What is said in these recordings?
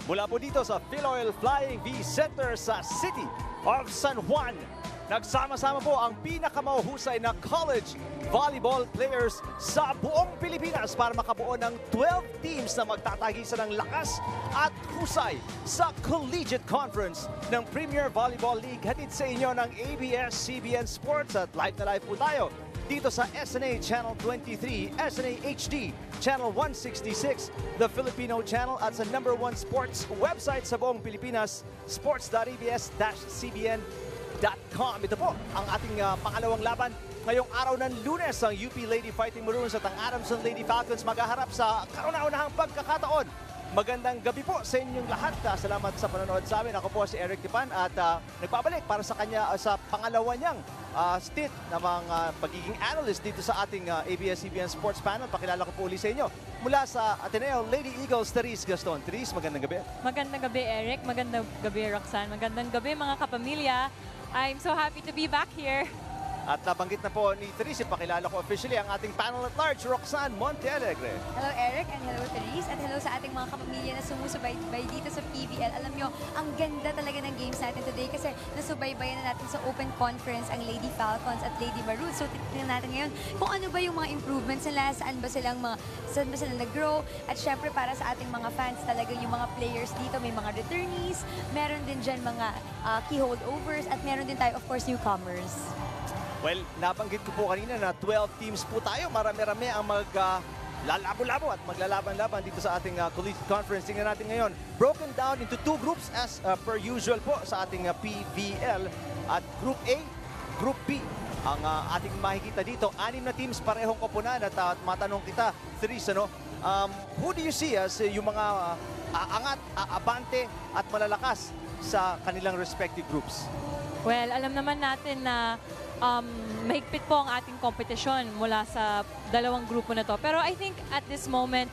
Mula po dito sa Philoil Flying V Center sa City of San Juan. Nagsama-sama po ang pinakamahuhusay na college volleyball players sa buong Pilipinas para makabuo ng 12 teams na magtatagisa ng lakas at husay sa Collegiate Conference ng Premier Volleyball League. Hatid sa inyo ng ABS-CBN Sports at live na live po tayo dito sa SNA Channel 23, SNA HD Channel 166, the Filipino channel at sa #1 sports website sa buong Pilipinas, sports.abs-cbn.com. Ito po ang ating pangalawang laban. Ngayong araw ng Lunes, ang UP Lady Fighting Maroons at ang Adamson Lady Falcons maghaharap sa kauna-unahang pagkakataon. Magandang gabi po sa inyong lahat. Salamat sa panonood sa amin. Ako po si Eric Tipan at nagbabalik para sa kanya sa pangalawa niyang stint na mga pagiging analyst dito sa ating ABS-CBN Sports Panel. Pakilala ko po ulit sa inyo mula sa Ateneo Lady Eagles, Therese Gaston. Therese, magandang gabi. Magandang gabi, Eric. Magandang gabi, Roxanne. Magandang gabi, mga kapamilya. I'm so happy to be back here. At nabanggit na po ni Therese, pakilala ko officially ang ating panel at large, Roxanne Montealegre. Hello Eric and hello Therese at hello sa ating mga kapamilya na sumusubaybay dito sa PVL. Alam nyo, ang ganda talaga ng games natin today kasi nasubaybayan na natin sa Open Conference ang Lady Falcons at Lady Maroons. So titignan natin ngayon kung ano ba yung mga improvements nila, saan ba sila nag-grow. At syempre para sa ating mga fans talaga yung mga players dito, may mga returnees, meron din dyan mga key holdovers at meron din tayo of course newcomers. Well, nabanggit ko po kanina na 12 teams po tayo. Marami-rami ang maglalabo-labo at maglalaban-laban dito sa ating Collegiate Conference. Tingnan natin ngayon, broken down into two groups as per usual po sa ating PVL. At Group A, Group B. Ang ating makikita dito, 6 na teams parehong koponan. At matanong kita, Therese, who do you see as yung mga aangat, aabante at malalakas sa kanilang respective groups? Well, alam naman natin na mahigpit po ang ating kompetisyon mula sa dalawang grupo na to. Pero I think at this moment,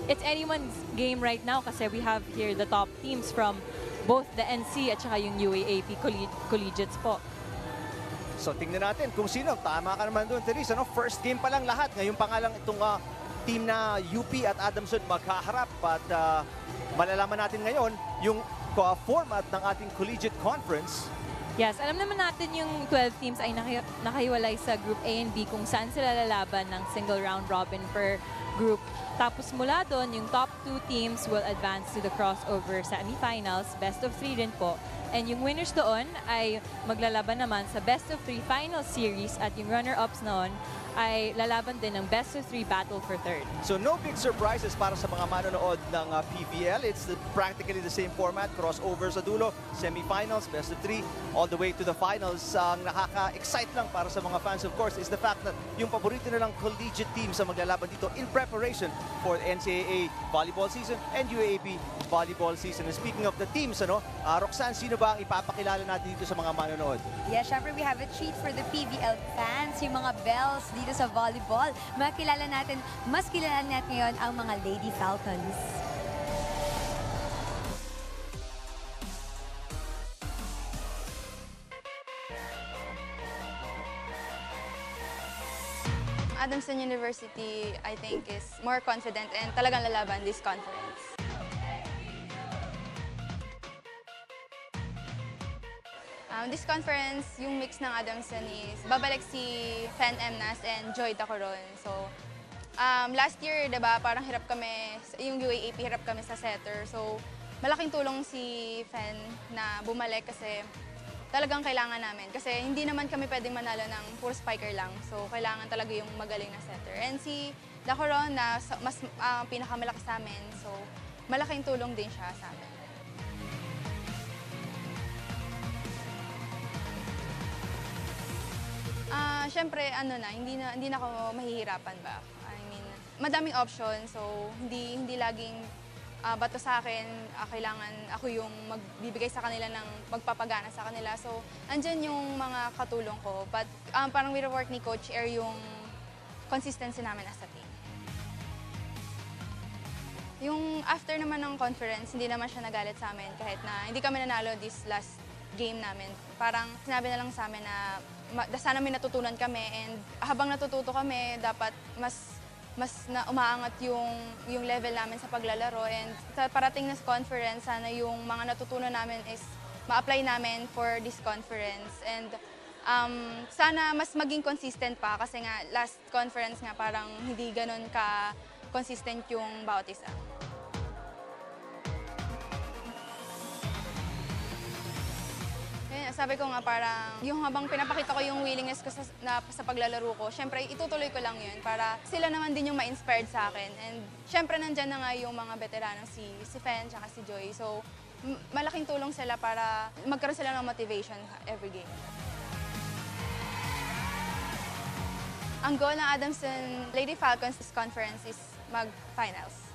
it's anyone's game right now kasi we have here the top teams from both the NC at saka yung UAAP Collegiates po. So tingnan natin kung sino. Tama ka naman doon, Therese. First game pa lang lahat. Ngayon pa nga lang itong team na UP at Adamson magkaharap. At malalaman natin ngayon yung format ng ating Collegiate Conference. Yes, alam naman natin yung 12 teams ay nakahiwalay sa Group A and B kung saan sila lalaban ng single round robin per group. Tapos mula doon, yung top 2 teams will advance to the crossover semifinals, best of 3 din po. And yung winners doon ay maglalaban naman sa best of 3 final series at yung runner-ups noon ay lalaban din ng best of 3 battle for third. So no big surprises para sa mga manonood ng PVL. It's practically the same format, crossover sa dulo, semifinals, best of 3, all the way to the finals. Ang nakaka-excite lang para sa mga fans, of course, is the fact that yung paborito nilang collegiate teams ang maglalaban dito in preparation for the NCAA volleyball season and UAAP volleyball season. And speaking of the teams, Roxanne, sino ba ang ipapakilala natin dito sa mga manonood? Yeah, syempre we have a treat for the PVL fans, yung mga bells dito sa volleyball. Mas kilala natin ngayon ang mga Lady Falcons. Adamson University, I think, is more confident and talagang lalaban this conference. This conference, yung mix ng Adamson is babalik si Fen Emnas and Joy Dacoron. So, last year, diba, parang hirap kami, yung UAAP hirap kami sa setter. So, malaking tulong si Fen na bumalik kasi talagang kailangan namin. Kasi hindi naman kami pwedeng manalo ng puro spiker lang. So, kailangan talaga yung magaling na setter. And si Dacoron na mas pinakamalaki sa amin. So, malaking tulong din siya sa amin. Siyempre, hindi na ako mahihirapan ba? I mean, madaming options, so hindi laging bato sa akin, kailangan ako yung magbibigay sa kanila ng magpapagana sa kanila. So, andyan yung mga katulong ko. But parang work ni Coach Air yung consistency namin as a team. Yung after naman ng conference, hindi naman siya nagalit sa amin kahit na hindi kami nanalo this last game namin. Parang sinabi na lang sa amin na sana may natutunan kami and habang natututo kami, dapat mas mas na umaangat yung level namin sa paglalaro. And sa parating na conference, sana yung mga natutunan namin is ma-apply namin for this conference. And sana mas maging consistent pa kasi nga last conference nga parang hindi ganun ka-consistent yung bawat isa. Sabi ko nga parang yung habang pinapakita ko yung willingness ko sa paglalaro ko, syempre itutuloy ko lang yun para sila naman din yung ma-inspired sa akin. And syempre nandyan na nga yung mga veteranong si Fen at si Joy. So malaking tulong sila para magkaroon sila ng motivation every game. Ang goal ng Adamson Lady Falcons conference is mag-finals.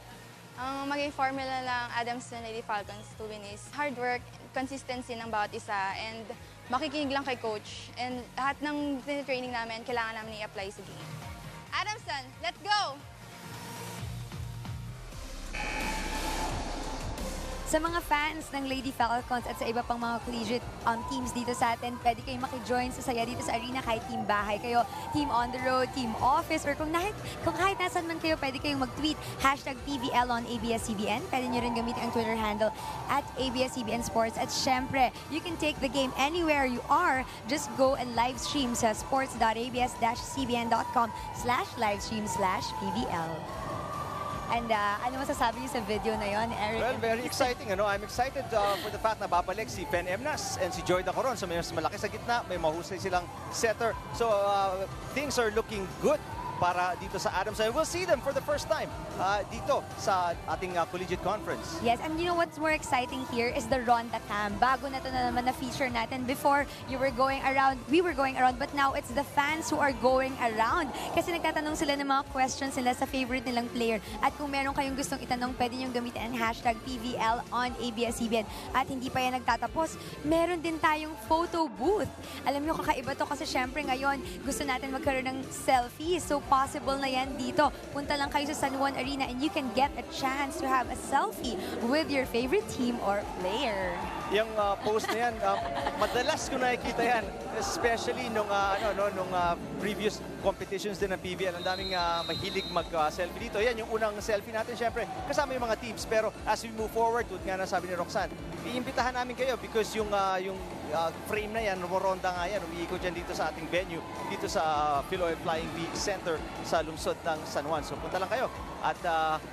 Ang maging formula ng Adamson Lady Falcons to win is hard work, consistency ng bawat isa, and makikinig lang kay coach. And lahat ng training namin, kailangan namin i-apply sa game. Adamson, let's go! Sa mga fans ng Lady Falcons at sa iba pang mga collegiate teams dito sa atin, pwede kayong makijoin sa saya dito sa arena kahit team bahay kayo, team on the road, team office, or kung kahit nasan man kayo, pwede kayong mag-tweet #PVL on ABS-CBN. Pwede nyo rin gamitin ang Twitter handle @ABS-CBN Sports. At syempre, you can take the game anywhere you are. Just go and live stream sa sports.abs-cbn.com/livestream/PVL. And ano masasabi niyo sa video na yon, Eric? Well, very exciting. I'm excited for the fact na babalik si Fen Emnas and si Joy Dacoron. So may mas malaki sa gitna, may mahusay silang setter. So things are looking good para dito sa Adamson. We'll see them for the first time dito sa ating Collegiate Conference. Yes, and you know what's more exciting here is the Ronda Cam. Bago na ito na naman na-feature natin. Before, we were going around, but now it's the fans who are going around. Kasi nagtatanong sila ng mga questions nila sa favorite nilang player. At kung meron kayong gustong itanong, pwede niyong gamitin ang #PVL on ABS-CBN. At hindi pa yan nagtatapos, meron din tayong photo booth. Alam niyo, kakaiba to kasi syempre ngayon, gusto natin magkaroon ng selfie. So, possible na yan dito. Punta lang kayo sa San Juan Arena and you can get a chance to have a selfie with your favorite team or player. Yung post na yan, madalas ko nakikita yan, especially nung previous competitions din ng PVL. Ang daming mahilig mag-selfie dito. Yan yung unang selfie natin, syempre, kasama yung mga teams. Pero as we move forward, tulad nga na sabi ni Roxanne, iimbitahan namin kayo because yung frame na yan, ronda nga yan, umiikot yan dito sa ating venue, dito sa Philoil Flying V Center sa lungsod ng San Juan. So punta lang kayo at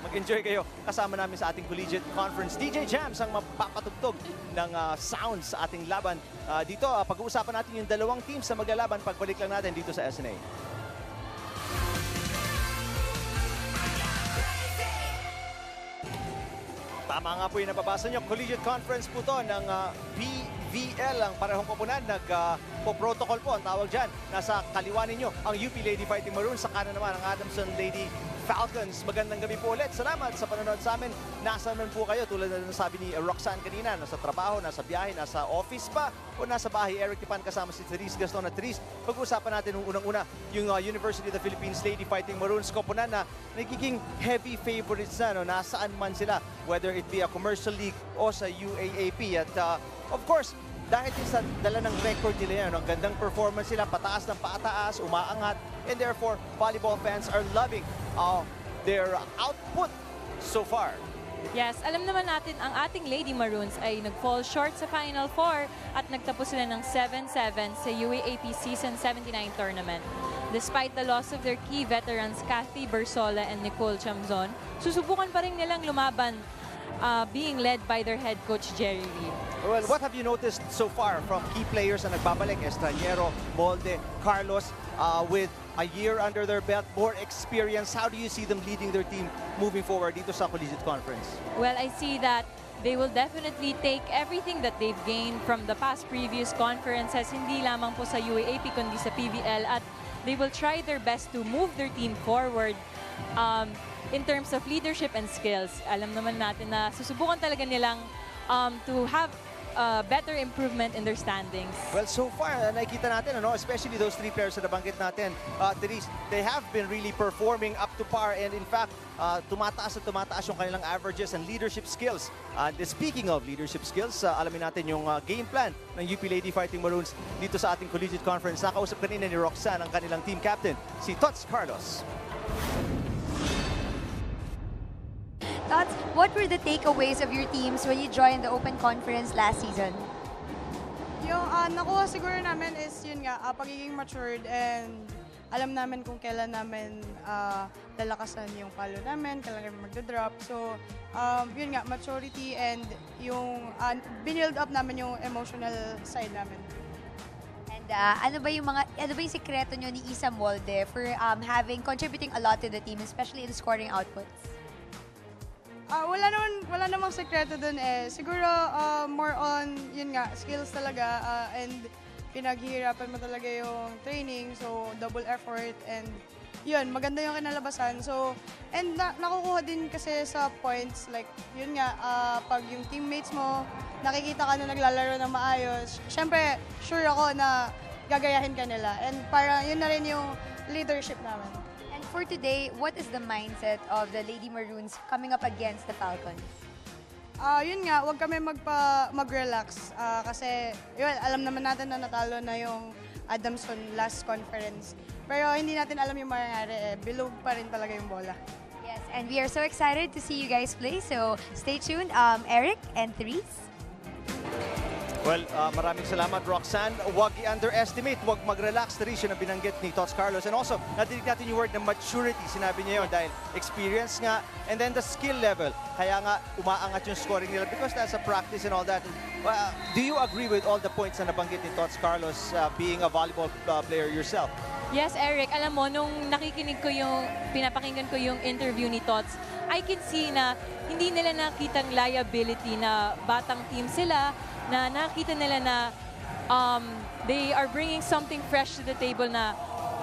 mag-enjoy kayo kasama namin sa ating Collegiate Conference. DJ Jams ang mapapatugtog ng sounds sa ating laban. Dito, pag-uusapan natin yung dalawang teams na maglalaban pagbalik lang natin dito sa SNA. Tama nga po yung nababasa nyo. Collegiate Conference po to ng PVL. Ang parehong koponan, nag-protocol po ang tawag dyan. Nasa kaliwa ninyo ang UP Lady Fighting Maroons. Sa kanan naman ang Adamson Lady Falcons. Magandang gabi po ulit. Salamat sa panonood sa amin. Nasaan man po kayo? Tulad na sabi ni Roxanne kanina, nasa trabaho, nasa biyahe, nasa office pa, o nasa bahay. Eric Tipan kasama si Therese Gaston at Therese. Pag-uusapan natin nung unang-una yung University of the Philippines Lady Fighting Maroons koponan na nagiging heavy favorites na. Nasaan man sila, whether it be a commercial league o sa UAAP. At of course, dahil sa dala ng record nila yan, ang gandang performance sila, pataas ng pataas, umaangat, and therefore, volleyball fans are loving their output so far. Yes, alam naman natin ang ating Lady Maroons ay nag-fall short sa Final Four at nagtapos sila ng 7-7 sa UAAP Season 79 tournament. Despite the loss of their key veterans Kathy Bersola and Nicole Chamzon, susubukan pa rin nilang lumaban being led by their head coach Jerry Lee. Well, what have you noticed so far from key players na nagbabalik? Estraniero, Molde, Carlos, with a year under their belt, more experience. How do you see them leading their team moving forward dito sa Collegiate Conference? Well, I see that they will definitely take everything that they've gained from the past previous conferences, hindi lamang po sa UAAP kundi sa PVL, at they will try their best to move their team forward in terms of leadership and skills. Alam naman natin na susubukan talaga nilang to have better improvement in their standings. Well, so far, nakikita natin, especially those three players na nabanggit natin, Therese, they have been really performing up to par, and in fact, tumataas at tumataas yung kanilang averages and leadership skills. And speaking of leadership skills, alamin natin yung game plan ng UP Lady Fighting Maroons dito sa ating Collegiate Conference. Nakausap kanina ni Roxanne ang kanilang team captain, si Tots Carlos. Thoughts, what were the takeaways of your teams when you joined the Open Conference last season? Yung nakuha siguro namin is yun nga, pagiging matured and alam namin kung kailan namin lalakasan yung palo namin, kailan kami magda-drop. So, yun nga, maturity and yung binild up namin yung emotional side namin. And ano ba yung sikreto nyo ni Isa Molde for contributing a lot to the team, especially in scoring outputs? Wala namang sekreto dun eh. Siguro more on, yun nga, skills talaga and pinaghihirapan mo talaga yung training, so double effort and yun, maganda yung kinalabasan. So, and nakukuha din kasi sa points, like, yun nga, pag yung teammates mo, nakikita ka na naglalaro ng maayos, syempre, sure ako na gagayahin ka nila. And para yun na rin yung leadership namin. And for today, what is the mindset of the Lady Maroons coming up against the Falcons? Yun nga, huwag kami mag-relax kasi yun, alam naman natin na natalo na yung Adamson last conference. Pero hindi natin alam yung mangyayari bilog pa rin talaga yung bola. Yes, and we are so excited to see you guys play. So stay tuned, Eric and Therese. Well, maraming salamat, Roxanne. Huwag i-underestimate, huwag mag-relax. Therese, yun ang binanggit ni Tots Carlos. And also, natinig natin yung word na maturity. Sinabi niya yun dahil experience nga and then the skill level. Kaya nga, umaangat yung scoring nila because that's a practice and all that. Do you agree with all the points na nabanggit ni Tots Carlos being a volleyball player yourself? Yes, Eric, alam mo, nung pinapakinggan ko yung interview ni Tots, I can see na hindi nila nakitang liability na batang team sila, na nakita nila na they are bringing something fresh to the table na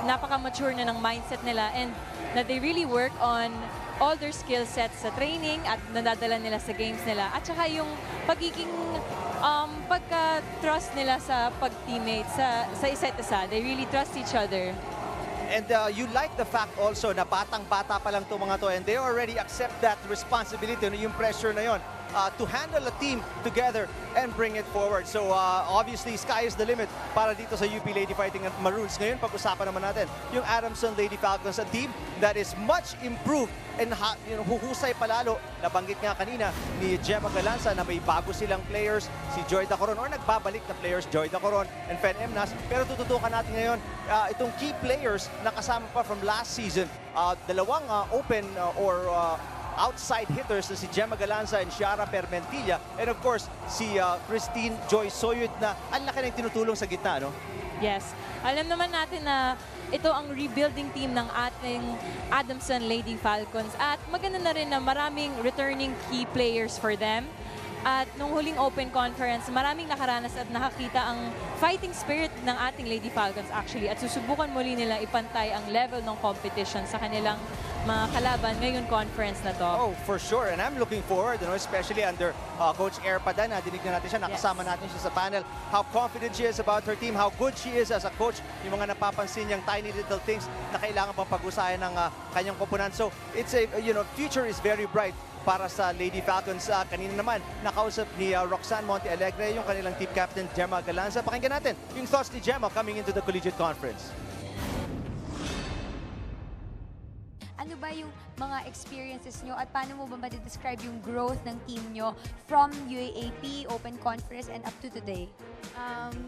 napaka-mature na ng mindset nila and that they really work on all their skill sets sa training at nadadala nila sa games nila. At saka yung pagiging pagka-trust nila sa pag-teammate, sa isa't isa. They really trust each other. And you like the fact also na batang-bata pa lang itong mga to and they already accept that responsibility, yung pressure na yon to handle a team together and bring it forward. So obviously, sky is the limit para dito sa UP Lady Fighting Maroons. Ngayon, pag-usapan naman natin yung Adamson Lady Falcons, a team that is much improved and huhusay palalo. Nabanggit nga kanina ni Gemma Galanza na may bago silang players, si Joy Dacoron, or nagbabalik na players, Joy Dacoron and Fen Emnas. Pero tututukan natin ngayon itong key players na kasama pa from last season. Dalawang open or outside hitters na si Gemma Galanza and Ciara Permentilla. And of course, si Christine Joy Soyut na ang laki ng tinutulong sa gitna, no? Yes. Alam naman natin na ito ang rebuilding team ng ating Adamson Lady Falcons. At maganda na rin na maraming returning key players for them. At nung huling Open Conference, maraming nakaranas at nakakita ang fighting spirit ng ating Lady Falcons actually. At susubukan muli nila ipantay ang level ng competition sa kanilang mga kalaban ngayon conference na to. Oh, for sure. And I'm looking forward, especially under Coach Erpada. Nadinig na natin siya, nakasama natin siya sa panel. How confident she is about her team, how good she is as a coach. Yung mga napapansin niyang tiny little things na kailangan pang pag-usayan ng kanyang koponan. So, it's a, future is very bright para sa Lady Falcons. Kanina naman, nakausap ni Roxanne Monte Alegre, yung kanilang team captain, Gemma Galanza. Pakinggan natin yung thoughts ni Gemma coming into the Collegiate Conference. Ano ba yung mga experiences nyo at paano mo ba ma-describe yung growth ng team nyo from UAAP, Open Conference, and up to today?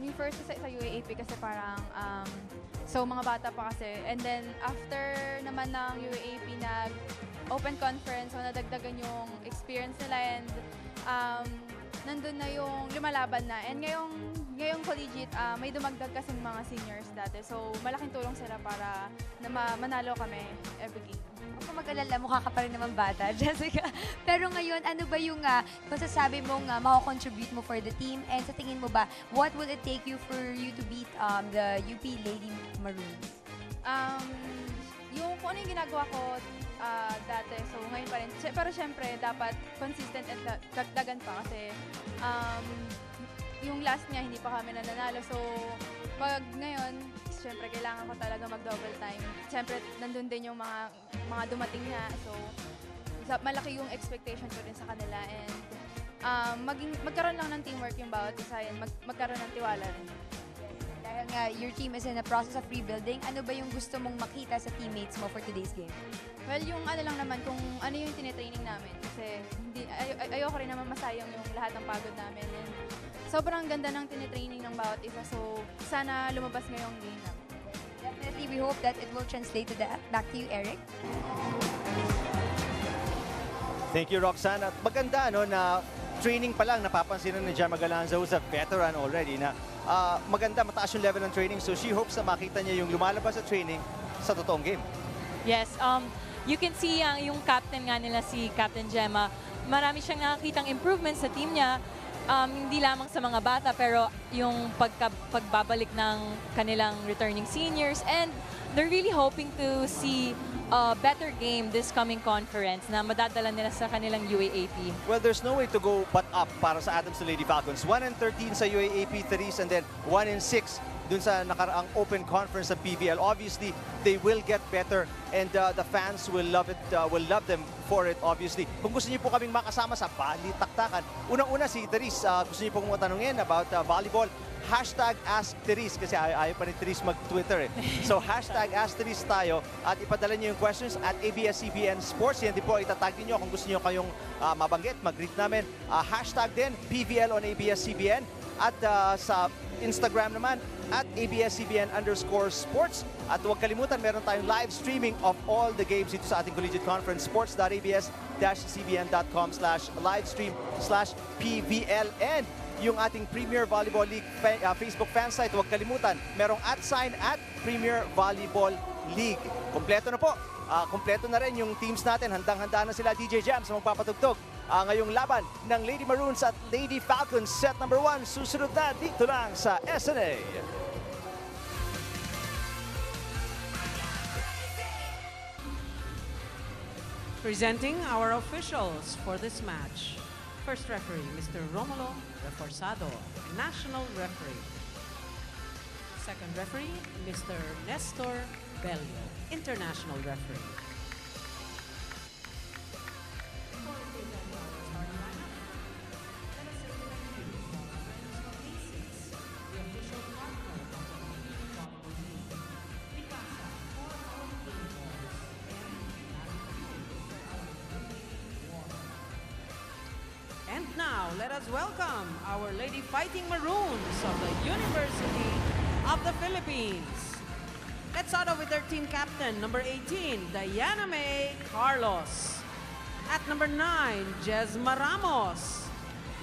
Yung first sa UAAP kasi parang, so mga bata pa kasi. And then after naman ng UAAP na Open Conference, so nadagdagan yung experience nila and nandun na yung lumalaban na. And ngayong collegiate, may dumagdag kasing mga seniors dati. So malaking tulong sila para na manalo kami every game. Kung mag-alala, mukha ka pa rin naman bata, Jessica. Pero ngayon, ano ba yung masasabi mong makakontribute mo for the team? And sa tingin mo ba, what will it take you for you to beat the UP Lady Maroons? Yung kung ano yung ginagawa ko dati, so ngayon pa rin. Pero syempre, dapat consistent at dagdagan pa kasi yung last niya, hindi pa kami nananalo. So, pag ngayon, syempre, kailangan ko talaga mag-double time. Syempre, nandun din yung mga dumating na. So, malaki yung expectation ko din sa kanila. And magkaroon lang ng teamwork yung bawat isa and magkaroon ng tiwala rin. Dahil nga, your team is in a process of rebuilding, ano ba yung gusto mong makita sa teammates mo for today's game? Well, yung ano lang naman, kung ano yung tinitraining namin. Kasi ayoko rin naman masayang yung lahat ng pagod namin. And sobrang ganda ng tinitraining ng bawat isa. So, sana lumabas ngayong game namin. Definitely, we hope that it will translate to that. Back to you, Eric. Thank you, Roxanne. At maganda na training pa lang napapansin ni Gemma Galanza, who's a veteran already, na maganda, mataas yung level ng training. So she hopes na makita niya yung lumalabas sa training sa totoong game. Yes, you can see yung captain nga nila, si Captain Gemma. Marami siyang nakakitang improvements sa team niya. Hindi lamang sa mga bata, pero yung pagbabalik ng kanilang returning seniors. And they're really hoping to see a better game this coming conference na madadala nila sa kanilang UAAP. Well, there's no way to go but up para sa Adams na Lady Falcons. 1-13 sa UAAP 3s and then 1-6 dun sa nakaraang open conference ng PVL. Obviously, they will get better and the fans will love it, will love them for it, obviously. Kung gusto niyo po kaming makasama sa Balitaktakan, unang-una si Therese, gusto niyo po kung tanungin about volleyball, hashtag Ask Therese, kasi ayaw pa ni Therese mag-Twitter eh. So hashtag Ask Therese tayo at ipadala niyo yung questions at ABS-CBN Sports. Yan din po, itatag niyo kung gusto niyo kayong mabanggit, mag-greet namin. Hashtag din PVL on ABS-CBN at sa Instagram naman at ABS-CBN_sports. At huwag kalimutan, meron tayong live streaming of all the games dito sa ating Collegiate Conference, sports.abs-cbn.com/livestream/PVL. And yung ating Premier Volleyball League Facebook fan site, huwag kalimutan, merong @sign at Premier Volleyball League. Kompleto na po. Kompleto na rin yung teams natin. Handang-handa na sila, DJ Jams, magpapatugtog ngayong laban ng Lady Maroons at Lady Falcons. Set number 1, susunod na dito lang sa SNA. Presenting our officials for this match. First referee, Mr. Romulo Reforzado, national referee. Second referee, Mr. Nestor Bello, international referee. And now, let us welcome our Lady Fighting Maroons of the University of the Philippines. Let's start off with their team captain, number 18, Diana May Carlos. At number 9, Jesma Ramos.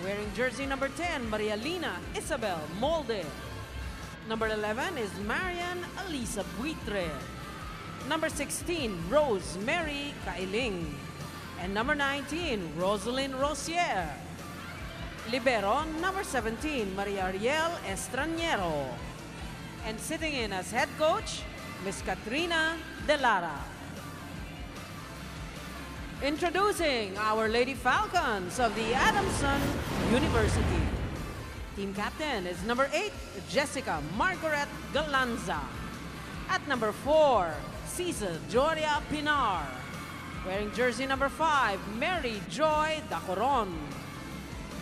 Wearing jersey number 10, Maria Lina Isabel Molde. Number 11 is Marian Alisa Buitre. Number 16, Rosemary Kailing. And number 19, Rosalyn Rosier. Libero, number 17, Maria Ariel Estranero. And sitting in as head coach, Miss Katrina De Lara. Introducing our Lady Falcons of the Adamson University. Team captain is number 8, Jessica Margaret Galanza. At number 4, Cisa Joria Pinar. Wearing jersey number 5, Mary Joy Dacoron.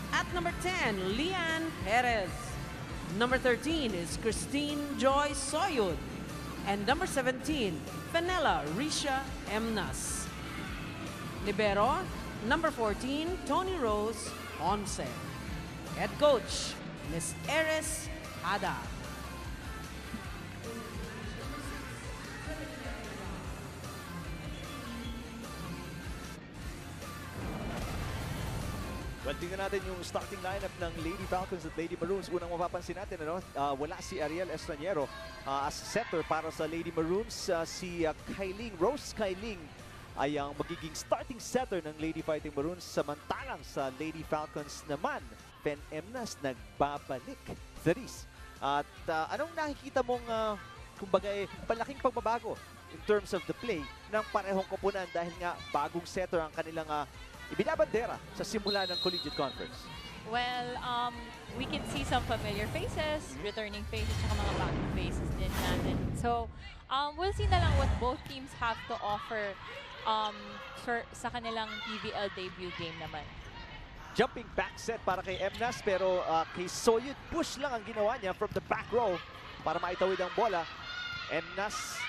At number 10, Lian Perez. Number 13 is Christine Joy Soyud. And number 17, Fenella Risha Emnas. Libero, number 14, Tony Rose Ponce. Head coach, Miss Eres Ada. Well, tingnan natin yung starting lineup ng Lady Falcons at Lady Maroons. Unang mapapansin natin, wala si Ariel Estranero as setter para sa Lady Maroons. Si Rose Kailing ay ang magiging starting setter ng Lady Fighting Maroons. Samantalang sa Lady Falcons naman, Pen Emnas nagbabalik. Therese. At anong nakikita mong, kumbaga, palaking pagbabago in terms of the play ng parehong koponan dahil nga bagong setter ang kanilang ibinabandera sa simula ng Collegiate Conference? Well, we can see some familiar faces, returning faces, at mga bagong faces din natin. So, we'll see na lang what both teams have to offer sa kanilang PVL debut game naman. Jumping back set para kay Emnas, pero kay Soyud, push lang ang ginawa niya from the back row para maitawid ang bola. Emnas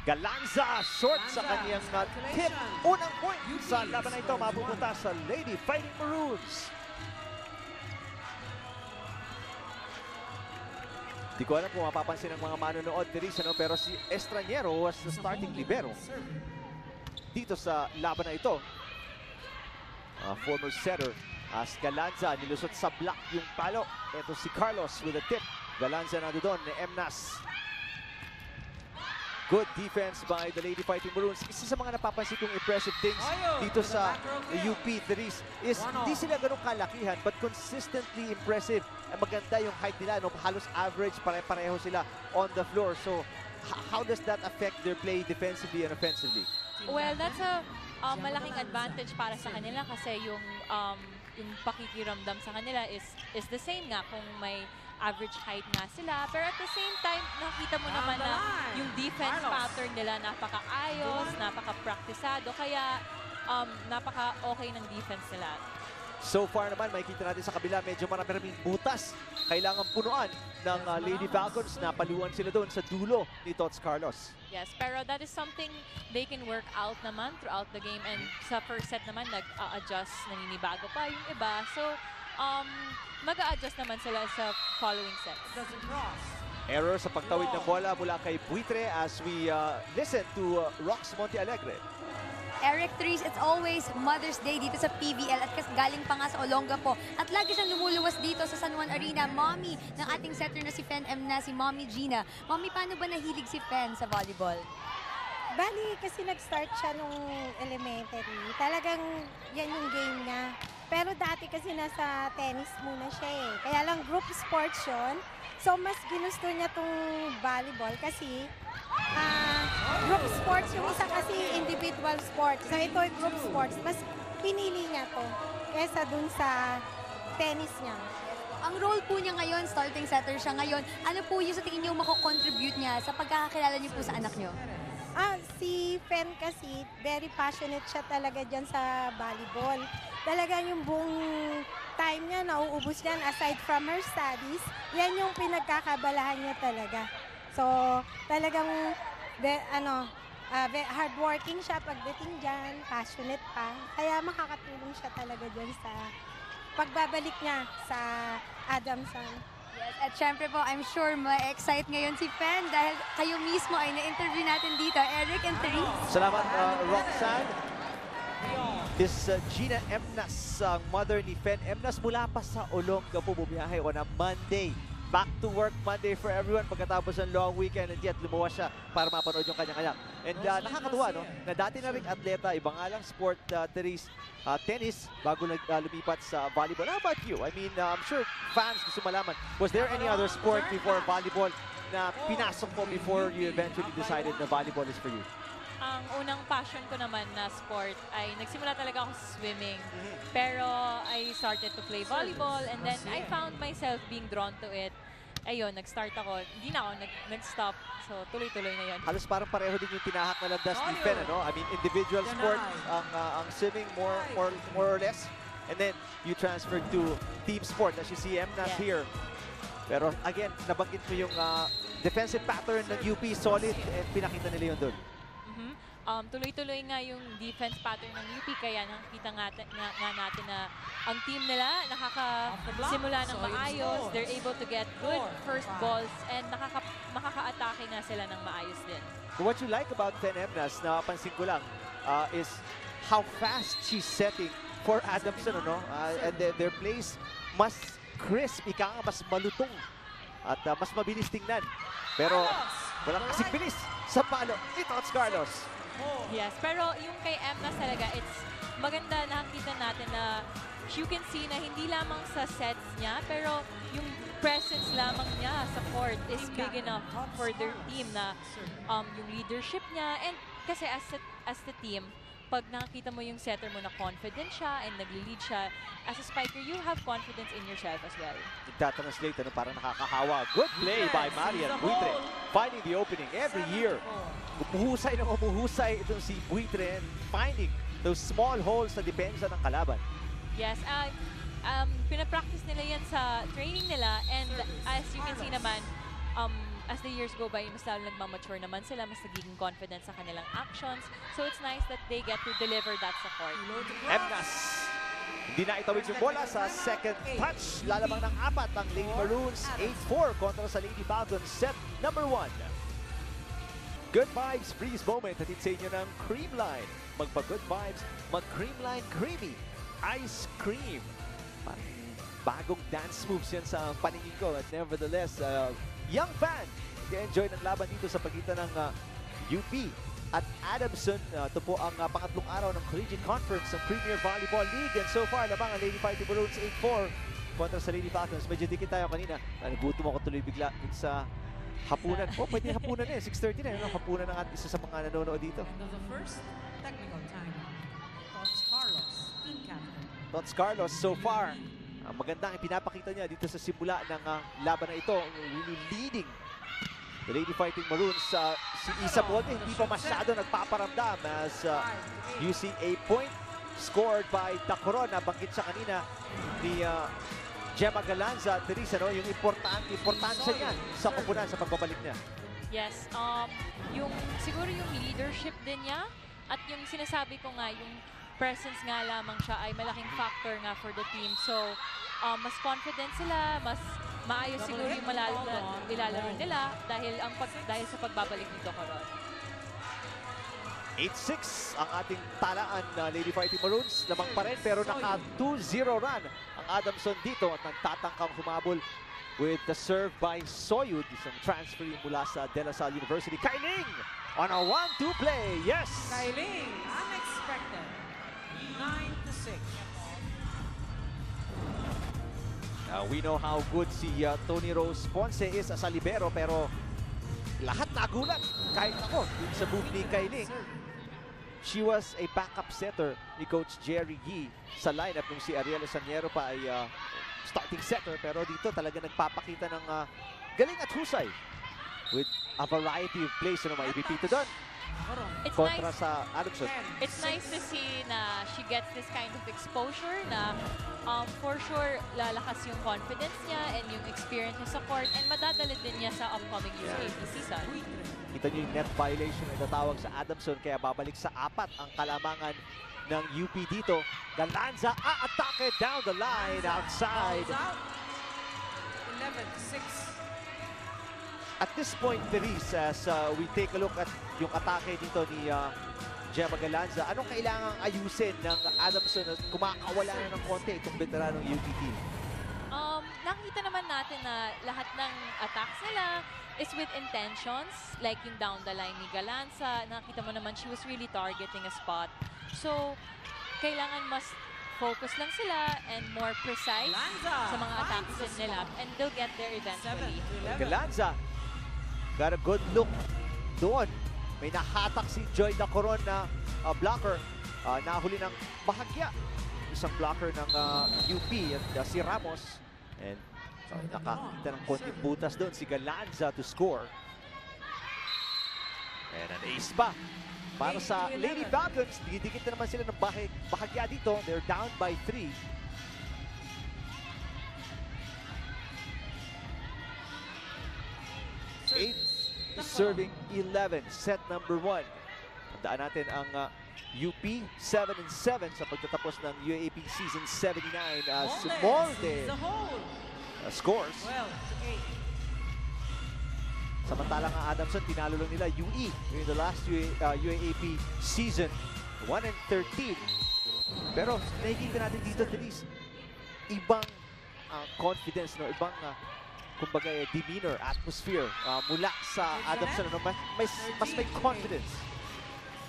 Galanza short sa kanyang tip. Unang point sa laban na ito mapupunta sa Lady Fighting Maroons. Di ko alam kung mapapansin ng mga manonood pero si Estraniero was the starting libero dito sa laban na ito. Former setter as Galanza nilusot sa block yung palo. Ito si Carlos with a tip. Galanza na doon ni Emnas. Good defense by the Lady Fighting Maroons. Isa sa mga napapansin kong impressive things dito sa UP Therese is hindi sila ganun kalakihan but consistently impressive. Maganda yung height nila, no? Halos average, pare-pareho sila on the floor. So, how does that affect their play defensively and offensively? Well, that's a malaking advantage para sa kanila kasi yung pakikiramdam sa kanila is the same nga kung may average height nga sila. Pero at the same time, nakita mo naman na yung defense pattern nila napaka-ayos, napaka-praktisado, kaya napaka-okay ng defense nila. So far naman, makikita natin sa kabila, medyo maraming butas. Kailangan punuan ng Lady Falcons na paluan sila doon sa dulo ni Tots Carlos. Yes, pero that is something they can work out naman throughout the game. And sa first set naman, nag-adjust, naninibago pa yung iba. So, mag-a-adjust naman sila sa following sets. Error sa pagtawid ng bola mula kay Buitre as we listen to Rox Montealegre. Eric Therese, it's always Mother's Day dito sa PVL at galing pa nga sa Olongapo. At lagi siyang lumuluwas dito sa San Juan Arena. Mommy ng ating setter na si Fen M na si Mommy Gina. Mommy, paano ba nahilig si Fen sa volleyball? Bali, kasi nag-start siya nung elementary. Talagang yan yung game niya. Pero dati kasi nasa tennis muna siya eh. Kaya lang group sports yun. So mas ginusto niya tong volleyball kasi group sports, yung isa kasi individual sports. So ito ay group sports. Mas pinili niya to kesa dun sa tennis niya. Ang role po niya ngayon, starting setter siya ngayon. Ano po yung sa tingin niyo mako-contribute niya sa pagkakakilala niyo po sa anak niyo? Si Fen kasi, very passionate siya talaga dyan sa volleyball. Talagang yung buong time niya, nauubos yan aside from her studies. Yan yung pinagkakabalahan niya talaga. So, talagang hardworking siya pagdating dyan, passionate pa. Kaya makakatulong siya talaga dyan sa pagbabalik niya sa Adamson. Yes, at syempre po, I'm sure ma-excite ngayon si Fen dahil kayo mismo ay na-interview natin dito, Eric and Therese. Salamat, Roxanne. This Gina Emnas, ang mother ni Fen Emnas, mula pa sa Olongapo bumiyahe on a Monday. Back to work Monday for everyone pagkatapos ng long weekend, and yet lumuwas siya para mapanood yung kanyang anak. And nakakatuwa, no? Na dati na rin atleta, ibang alang sport, Therese, tennis, bago lumipat sa volleyball. How about you? I mean, I'm sure fans gusto malaman. Was there any other sport before volleyball na pinasok mo before you eventually decided na volleyball is for you? Ang unang passion ko naman na sport ay nagsimula talaga ako sa swimming. Pero I started to play volleyball and then I found myself being drawn to it. Ayun, nag-start ako. Hindi na ako nag-stop. So, tuloy-tuloy na yun. Halos parang pareho din yung tinahak na landas ni Fen, ano? I mean, individual sport, ang swimming more or less. And then, you transferred to team sport as you see Emnas here. Pero again, nabanggit mo yung defensive pattern ng UP, solid, and pinakita nila yun doon. Tuloy-tuloy nga yung defense pattern ng UP, kaya nakikita nga natin na ang team nila nakakasimula ng maayos, they're able to get good first balls, and makaka-atake nga sila ng maayos din. So what you like about Fen Emnas, napansin ko lang, is how fast she's setting for Adamson, ano? And their plays mas crisp, mas malutong, at mas mabilis tingnan. Pero walang kasing bilis sa palo ni Tots Carlos. Yes, pero yung kay Emnas talaga, it's maganda nakita natin na you can see na hindi lamang sa sets niya, pero yung presence lamang niya sa court is big enough for their team na yung leadership niya. And kasi as the team, pag nakita mo yung setter mo na confident siya and nagli-lead siya, as a spiker, you have confidence in yourself as well. Nagtatranslate, ano, parang nakakahawa. Good play by Marian Buitre, finding the opening every year. Umuhusay ng umuhusay itong si Buitre, finding those small holes sa depensa ng kalaban. Yes, pinapractice nila yan sa training nila, and as you can see naman, as the years go by, mas lalo nagmamature naman sila, mas nagiging confident sa kanilang actions. So it's nice that they get to deliver that support. Emnas. Hindi na itawid yung bola sa second touch. Lalamang ng 4 ang Lady Maroons. 8-4 kontra sa Lady Falcons. Set number 1. Good vibes, freeze moment. Hatid sa inyo ng Creamline. Magpa-good vibes, mag-Creamline Creamy Ice Cream. Parang bagong dance moves yan sa paningin ko. At nevertheless, young fan, nag-enjoy ng laban dito sa pagitan ng UP at Adamson. Ito po ang pangatlong araw ng Collegiate Conference ng Premier Volleyball League. And so far, lamang ang Lady Fighting Maroons 8-4 kontra sa Lady Falcons. Medyo dikit tayo kanina. Nagutom ako tuloy bigla sa hapunan. Oh, pwede hapunan eh. 6:30 na. Hapunan ng isa sa mga nanonood dito. End of the first technical time. Tots Carlos, team captain. Tots Carlos, so far, magandang ipinapakita niya dito sa simula ng laban na ito. Really leading the Lady Fighting Maroons. Si Isa Bonte hindi pa masyado nagpaparamdam as you see a point scored by Tacoron. Nabanggit siya kanina ni Gemma Galanza. Teresa, no? Yung importansya niya sa kupunan sa pagbabalik niya. Yes, siguro yung leadership din niya at yung sinasabi ko nga, yung presence nga lamang siya ay malaking factor nga for the team. So, mas confident sila, mas maayos siguro yung ilalaro nila dahil sa pagbabalik ni Tacoron. 8-6 ang ating talaan na Lady Fighting Maroons. Lamang pa rin pero naka 2-0 run ang Adamson dito at nagtatangkang humabol with the serve by Soyud, isang transfer mula sa De La Salle University. Kailing on a 1-2 play. Yes! Kailing, unexpected. 9-6. We know how good si Tony Rose Ponce is as a libero, pero lahat nagulat. Kahit ako, dun sa move ni Kailing. She was a backup setter ni Coach Jerry Yee sa lineup nung si Ariel Saniero pa ay starting setter, pero dito talaga nagpapakita ng galing at husay with a variety of plays na maibipito doon. It's Kontra nice. sa Adamson. It's nice to see na she gets this kind of exposure na for sure lalakas yung confidence niya and yung experience niya sa court and madadala din niya sa upcoming UAP season. Kita niyo yung net violation na itatawag sa Adamson kaya babalik sa 4 ang kalamangan ng UP dito. Galanza a-atake down the line outside. 11-6. At this point, Therese, as we take a look at yung atake dito ni Gemma Galanza, anong kailangang ayusin ng Adamson at kumakawala na ng konti itong veteranong UP team? Nakita naman natin na lahat ng attacks nila is with intentions, like yung down the line ni Galanza. Nakita mo naman, she was really targeting a spot. So, kailangan mas focus lang sila and more precise sa mga attacks nila and they'll get there eventually. Galanza got a good look doon. May nahatak si Joy Dacoron na blocker. Nahuli ng bahagya. Isang blocker ng UP at si Ramos. And nakakita ng konting butas doon si Galanza to score. And an ace pa para sa Lady Falcons. Didikit na naman sila ng bahagya dito. They're down by 3. Serving 11, set number 1. Tandaan natin ang UP 7-7 sa pagtatapos ng UAP season 79 as Molde scores. 12-8. Samantalang ang Adamson, tinalo lang nila UE in the last UAP season 1-13. Pero nakikita natin dito, Denise, ibang confidence, no? Ibang kumbaga demeanor, atmosphere mula sa Adamson, no? mas may confidence.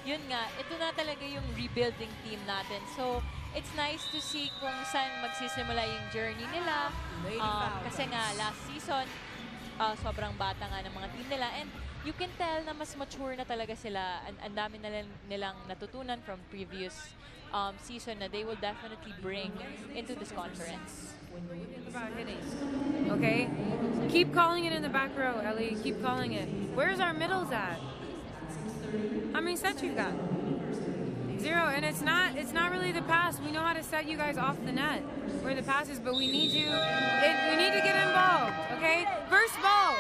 Yun nga, ito na talaga yung rebuilding team natin. So, it's nice to see kung saan magsisimula yung journey nila. Kasi nga, last season, sobrang bata nga ng mga team nila. And you can tell na mas mature na talaga sila. Ang dami na nilang natutunan from previous season na they will definitely bring into this conference. About hitting. Okay? Keep calling it in the back row, Ellie. Keep calling it. Where's our middles at? How many sets you got? 0, and it's not really the pass. We know how to set you guys off the net where the pass is, but we need you. We need to get involved, okay? First ball.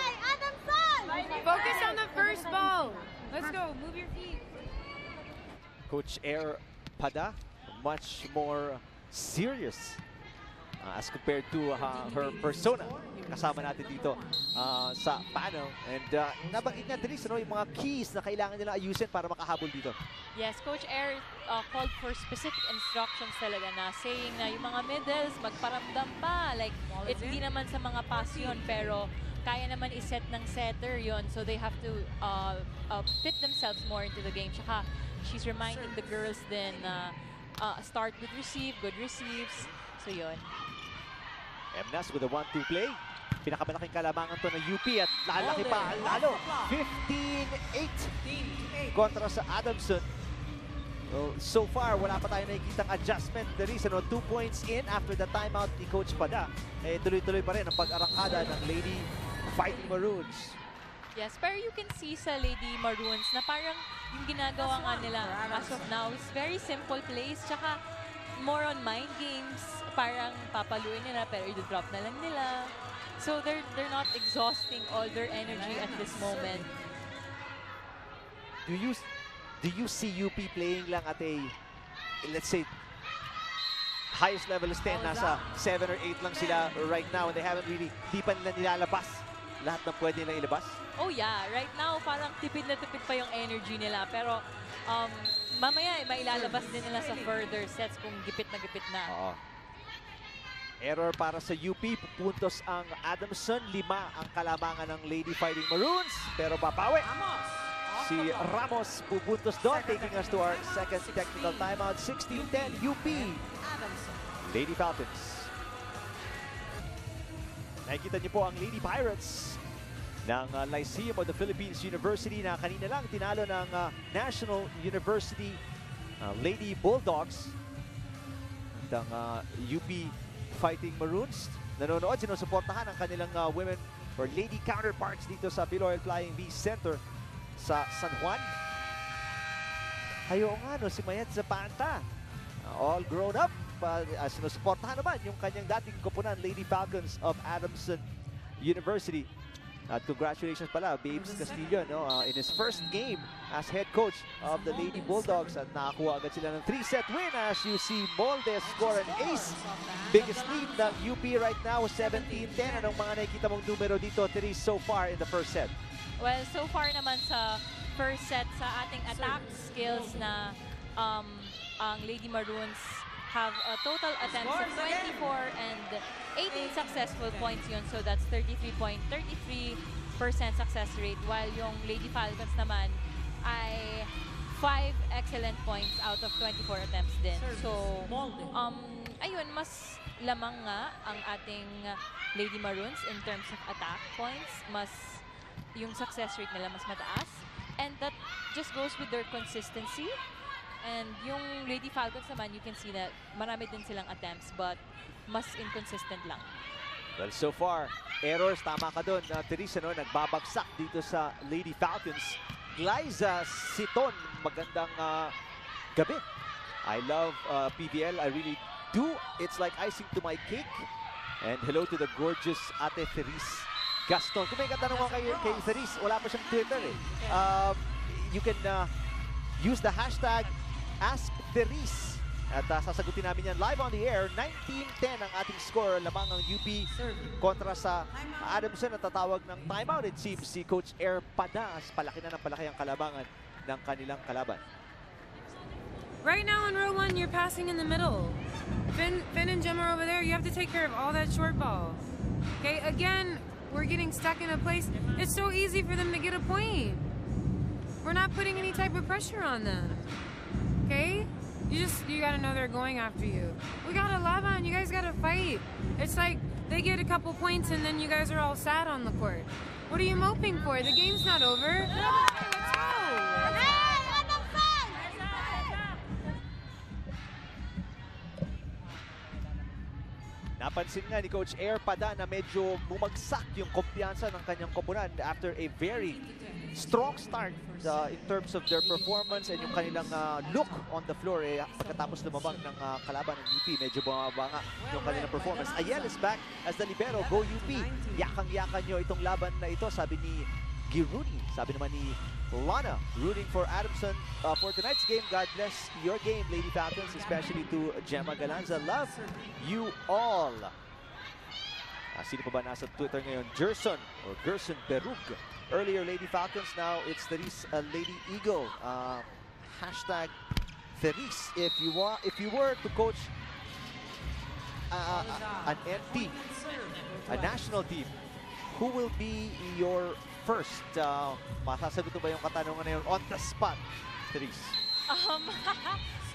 Coach Air Pada, much more serious as compared to her persona. Kasama natin dito sa panel. And nabanggit nga Denise, yung mga keys na kailangan nila ayusin para makahabol dito. Yes, Coach Air called for specific instructions talaga na saying na yung mga middles, magparamdam pa. Like, hindi naman sa mga pass yun, pero kaya naman iset ng setter yon. So they have to fit themselves more into the game. Tsaka, she's reminding the girls then start with receive, good receives. So yun. Emnas with a 1-2 play. Pinakamalaking kalamangan to ng UP at lalaki pa lalo. 15-8 kontra sa Adamson. So far, wala pa tayo nakikitang adjustment. The reason, 2 points in after the timeout ni Coach Pada. Tuloy-tuloy pa rin ang pag-arangkada ng Lady Fighting Maroons. Yes, pero you can see sa Lady Maroons na parang yung ginagawa nga nila as of now is very simple plays. Tsaka more on mind games. Parang papaluin nila pero i-drop na lang nila. So they're not exhausting all their energy at this moment. Do you see UP playing lang at a, let's say, highest level is 10, nasa 7 or 8 lang sila right now and they haven't really, di pa nila nilalabas lahat ng pwede nilang ilabas? Oh yeah, right now parang tipid na tipid pa yung energy nila pero mamaya mailalabas din nila sa further sets kung gipit na. Oo. Error para sa UP, pupuntos ang Adamson, 5 ang kalamangan ng Lady Fighting Maroons, pero babawi. Si Ramos pupuntos doon, taking us to our second technical timeout. 16-10 UP, Lady Falcons. Nakikita niyo po ang Lady Pirates ng Lyceum of the Philippines University na kanina lang tinalo ng National University Lady Bulldogs. At ang UP Fighting Maroons nanonood, sinusuportahan ang kanilang women or lady counterparts dito sa Piloy Flying V Center sa San Juan. Hayo nga no, si Mayet Zapanta, all grown up, sinusuportahan naman yung kanyang dating koponan, Lady Falcons of Adamson University. At congratulations pala, Babes Castillo, no, in his first game as head coach of the Lady Bulldogs. At nakakuha agad sila ng 3-set win as you see Molde score an ace. Biggest lead ng UP right now, 17-10. Anong mga nakikita mong numero dito, Therese, so far in the first set? Well, so far naman sa first set, sa ating attack skills na ang Lady Maroons have a total attempts of 24 and 18 successful points yun. So that's 33.33% success rate. While yung Lady Falcons naman ay 5 excellent points out of 24 attempts din. So, ayun, mas lamang nga ang ating Lady Maroons in terms of attack points. Mas yung success rate nila mas mataas. And that just goes with their consistency. And yung Lady Falcons naman, you can see that marami din silang attempts but mas inconsistent lang. Well, so far, errors, tama ka doon. Teresa, no, nagbabagsak dito sa Lady Falcons. Glyza Siton, magandang gabi. I love PVL, I really do. It's like icing to my cake. And hello to the gorgeous Ate Therese Gaston. Kung may katanong mo kay Therese, wala pa siyang Twitter eh. You can use the hashtag AskTherese. At sasagutin namin yan live on the air. 19-10 ang ating score. Lamang ang UP kontra sa Adamson. Natatawag ng timeout. It seems si Coach Air Padas. Palaki na ng palaki ang kalabangan ng kanilang kalaban. Right now in row 1, you're passing in the middle. Finn and Gemma are over there. You have to take care of all that short ball. Okay, again, we're getting stuck in a place. It's so easy for them to get a point. We're not putting any type of pressure on them. Okay? You gotta know they're going after you. We got 11, you guys gotta fight. It's like they get a couple points and then you guys are all sad on the court. What are you moping for? The game's not over. Let's go! Napansin nga ni Coach Air Pada na medyo bumagsak yung kumpiyansa ng kanyang koponan after a very strong start in terms of their performance and yung kanilang look on the floor. Pagkatapos lumabang ng kalaban ng UP, medyo bumaba nga yung kanilang performance. Ayel is back as the libero. Go UP! Yakang-yakan nyo itong laban na ito, sabi ni Giruni. Sabi naman ni Lana, rooting for Adamson for tonight's game. God bless your game, Lady Falcons, especially to Gemma Galanza. Love you all. Sino pa ba nasa Twitter ngayon? Gerson or Gerson Berug. Earlier, Lady Falcons. Now it's Therese Lady Eagle. Hashtag Therese. If you were to coach an NT, a national team, who will be your first? Masasagot ba yung katanungan na yun on the spot, Therese?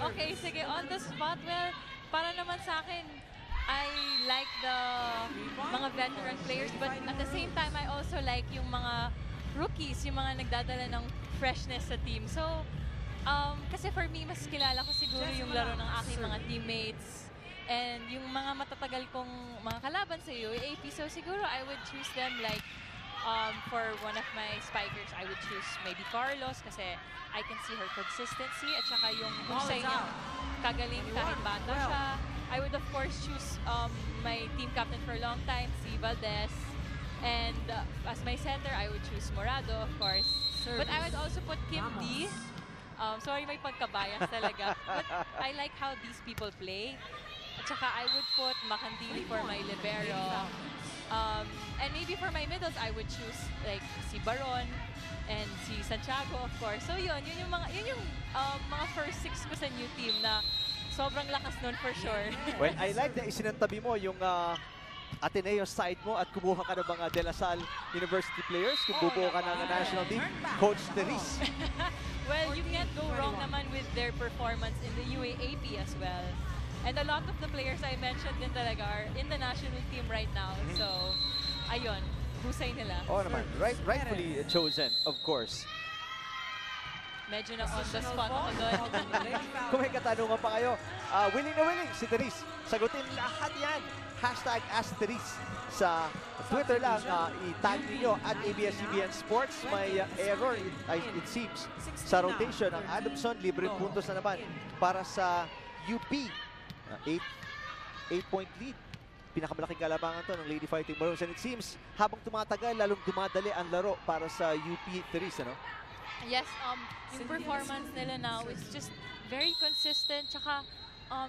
Okay, sige, on the spot. Well, para naman sa akin, I like the mga veteran players, but at the same time, I also like yung mga rookies, yung mga nagdadala ng freshness sa team. So, kasi for me, mas kilala ko siguro yung laro ng aking mga teammates and yung mga matatagal kong mga kalaban sa UAAP. So, siguro I would choose them like for one of my spikers, I would choose maybe Carlos kasi I can see her consistency at saka yung husay niyang kagaling kahit bata siya. I would of course choose my team captain for a long time, si Valdez. And as my center, I would choose Morado, of course. But I would also put Kim D. Sorry, may pagkabias talaga. But I like how these people play. At saka I would put Makandili for my libero. And maybe for my middles, I would choose like si Baron and si Santiago, of course. So yun yung mga first six ko sa new team na sobrang lakas nun for sure. Well, I like na isinantabi mo yung Ateneo side mo at kumuha ka ng mga De La Salle University players kung bubuo ka ng national team. Coach Therese. Well, you can't go wrong naman with their performance in the UAAP as well. And a lot of the players I mentioned din talaga are in the national team right now. So, ayun, husay nila. Oh naman, rightfully chosen, of course. Medyo na on the spot ako doon. Kung may katanungan pa kayo, willing na willing si Therese. Sagutin lahat yan. Hashtag #AskTherese. Sa Twitter lang, i-tag niyo at ABS-CBN Sports. May error, it seems, sa rotation ng Adamson. Libreng puntos na naman para sa UP. 8-point lead. Pinakamalaking kalabangan to ng Lady Fighting Maroons. And it seems, habang tumatagal, lalong dumadali ang laro para sa UP, Therese, ano? Yes, yung performance nila now is just very consistent. Tsaka,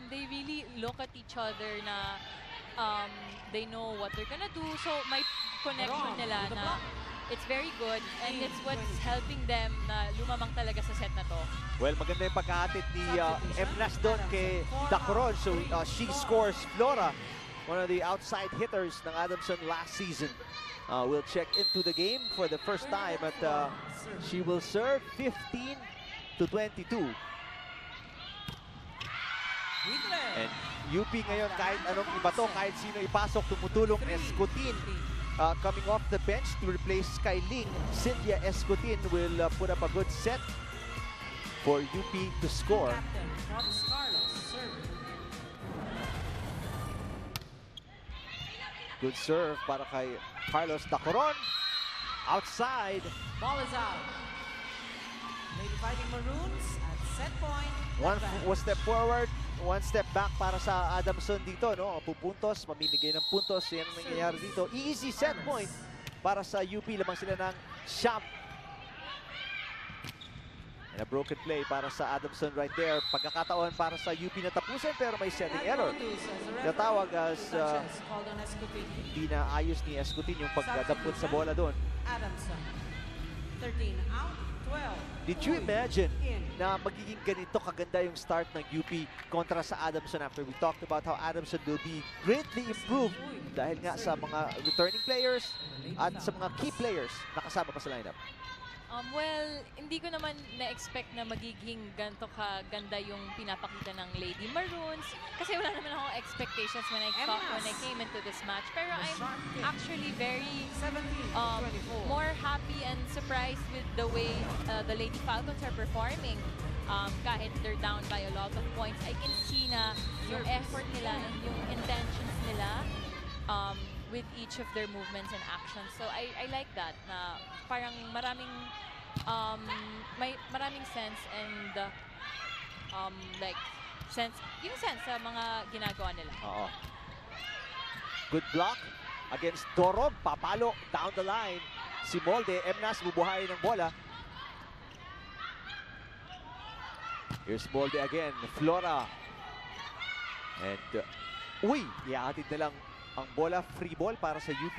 they really look at each other na they know what they're gonna do. So, may connection nila na it's very good and it's what's helping them na lumamang talaga sa set na to. Well, maganda yung pagkahatid ni Emnas doon kay Dacoron. So, she scores Flora, one of the outside hitters ng Adamson last season. We'll check into the game for the first time at she will serve 15-22. And UP ngayon, kahit anong iba to, kahit sino ipasok, tumutulong. Escutin coming off the bench to replace Skyling. Cynthia Escutin will put up a good set for UP to score. Good serve para kay Carlos Dacoron. Outside. Ball is out. Lady Fighting Maroons at set point. One step forward, one step back para sa Adamson dito, no? Pupuntos, mamimigay ng puntos. Yan ang nangyayari dito. Easy set point para sa UP. Lamang sila ng Sept. And a broken play para sa Adamson right there. Pagkakataon para sa UP na tapusin pero may setting error. Natawag as hindi na ayos ni Escutin yung pagdampot sa bola doon. Adamson. 13 out, 12. Did you imagine na magiging ganito kaganda yung start ng UP kontra sa Adamson after we talked about how Adamson will be greatly improved dahil nga sa mga returning players at sa mga key players na kasama pa sa lineup? Well, hindi ko naman na-expect na magiging ganito kaganda yung pinapakita ng Lady Maroons. Kasi wala naman akong expectations when I came into this match. Pero I'm actually very more happy and surprised with the way the Lady Falcons are performing. Kahit they're down by a lot of points, I can see na yung effort nila and yung intentions nila with each of their movements and actions. So I like that na parang maraming sense and yung sense sa mga ginagawa nila. Good block against Dorog. Papalo down the line. si Molde. Emnas bubuhayin ng bola. Here's Molde again. Flora. And, iakatid na lang ang bola. Free ball para sa UP.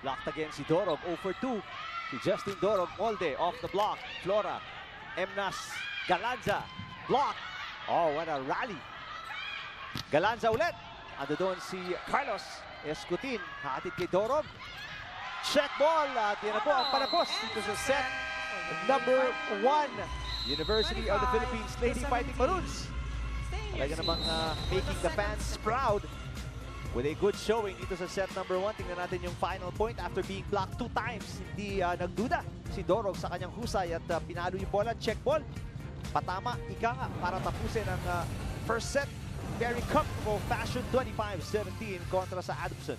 Blocked again si Dorog. 0 for 2. Si Justin Dorog. Molde off the block. Flora. Emnas. Galanza. Block. Oh, what a rally. Galanza ulit. Ando doon si Carlos Escutin. Hatid kay Dorog. Check ball. At yan na po ang panapos dito sa set number 1. University of the Philippines Lady Fighting Maroons. Talaga namang making the fans proud with a good showing dito sa set number 1. Tingnan natin yung final point after being blocked 2 times. Hindi nagduda si Dorog sa kanyang husay at pinalo yung bola. Check ball. Patama, ika nga para tapusin ang first set. Very comfortable fashion, 25-17 kontra sa Adamson.